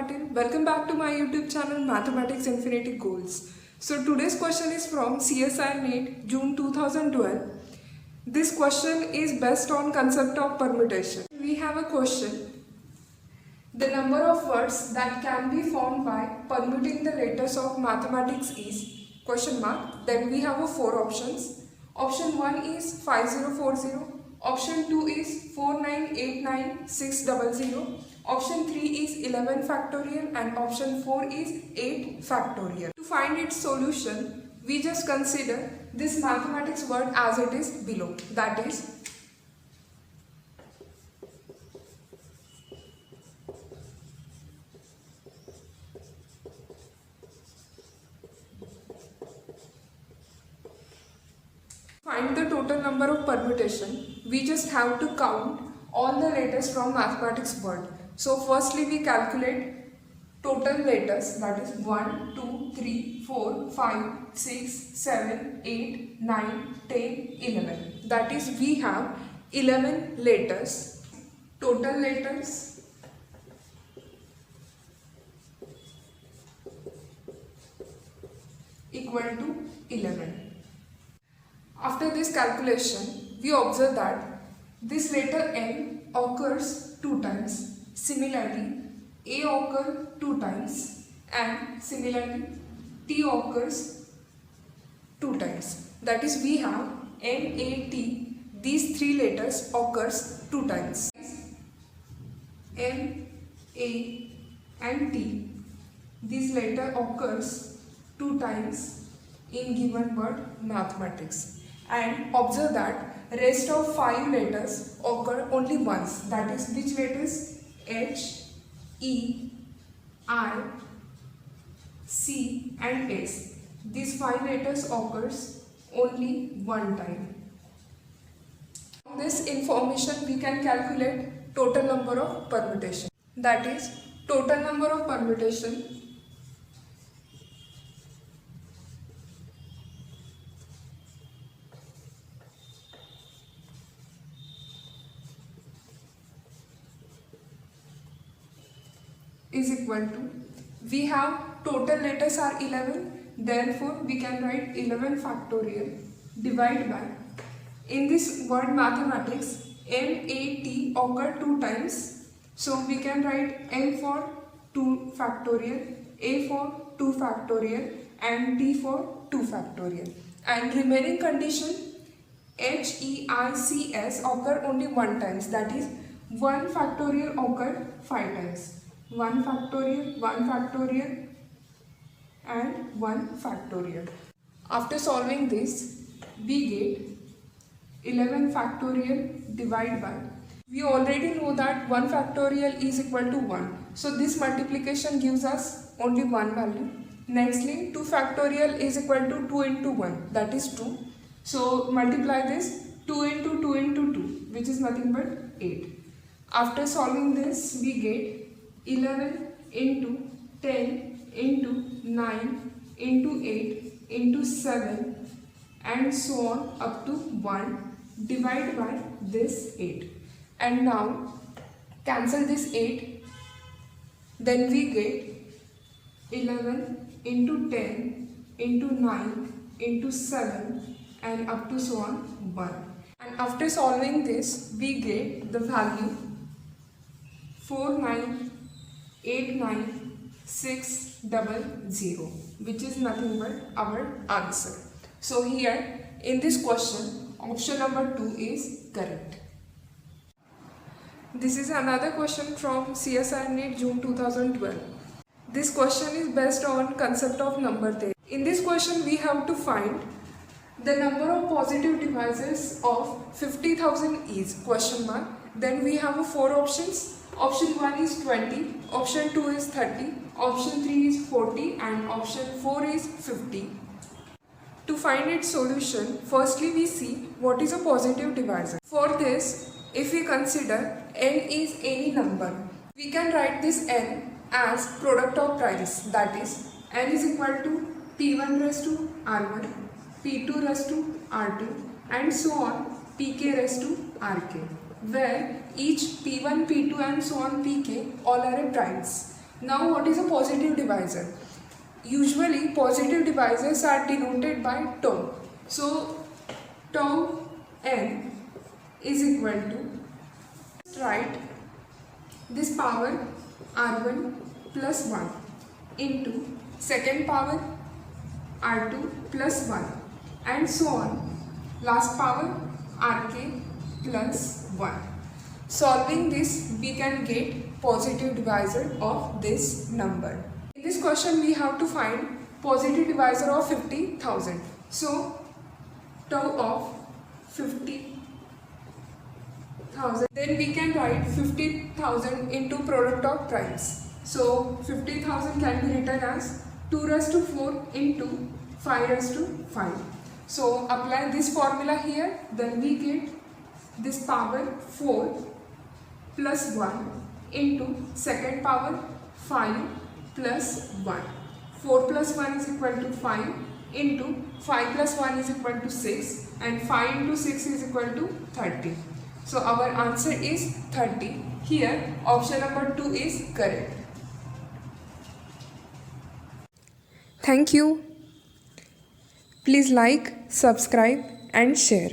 Patil. Welcome back to my YouTube channel Mathematics Infinity Goals. So today's question is from CSIR NEET June 2012. This question is based on concept of permutation. We have a question. The number of words that can be formed by permuting the letters of mathematics is question mark. Then we have four options. Option 1 is 5040. Option 2 is 4989600. Option 3 is 11 factorial and option 4 is 8 factorial. To find its solution, we just consider this mathematics word as it is below. That is find the total number of permutation. We just have to count all the letters from mathematics word. So firstly we calculate total letters, that is 1, 2, 3, 4, 5, 6, 7, 8, 9, 10, 11. That is we have 11 letters. Total letters equal to 11. After this calculation, we observe that this letter N occurs 2 times. Similarly, A occurs 2 times and similarly T occurs 2 times. That is we have N, A, T. These 3 letters occurs 2 times. N, A and T. This letter occurs 2 times in given word mathematics. And observe that rest of 5 letters occur only once. That is which letters? H, E, I, C and S. These 5 letters occurs only one time. From this information we can calculate total number of permutation. That is total number of permutation is equal to, we have total letters are 11, therefore we can write 11 factorial divide by, in this word mathematics N, A, T occur 2 times, so we can write N for 2 factorial, A for 2 factorial and T for 2 factorial, and remaining condition H, E, I, C, S occur only 1 times, that is 1 factorial occur 5 times. 1 factorial and 1 factorial. After solving this, we get 11 factorial divide by. We already know that 1 factorial is equal to 1. So this multiplication gives us only 1 value. Nextly, 2 factorial is equal to 2 into 1, that is 2. So multiply this 2 into 2 into 2, which is nothing but 8. After solving this, we get 11 into 10 into 9 into 8 into 7 and so on up to 1 divided by this 8. And now cancel this 8, then we get 11 into 10 into 9 into 7 and up to so on 1. And after solving this, we get the value 4989600, which is nothing but our answer. So here in this question, option number 2 is correct. This is another question from CSIR NEET June 2012. This question is based on concept of number theory. In this question, we have to find the number of positive divisors of 50,000 is question mark. Then we have 4 options. Option 1 is 20, option 2 is 30, option 3 is 40 and option 4 is 50. To find its solution, firstly we see what is a positive divisor. For this, if we consider n is any number, we can write this n as product of primes. That is, n is equal to p1 raised to r1, p2 raised to r2 and so on pk raised to rk, where each p1, p2 and so on pk all are primes. Now what is a positive divisor? Usually positive divisors are denoted by tau. So tau n is equal to, write this power r1 plus 1 into second power r2 plus 1 and so on, last power rk plus 1. Solving this, we can get positive divisor of this number. In this question we have to find positive divisor of 50,000. So tau of 50,000, then we can write 50,000 into product of primes. So 50,000 can be written as 2 raised to 4 into 5 raised to 5. So apply this formula here, then we get this power 4 plus 1 into second power 5 plus 1. 4 plus 1 is equal to 5 into 5 plus 1 is equal to 6 and 5 into 6 is equal to 30. So our answer is 30. Here option number 2 is correct. Thank you. Please like, subscribe and share.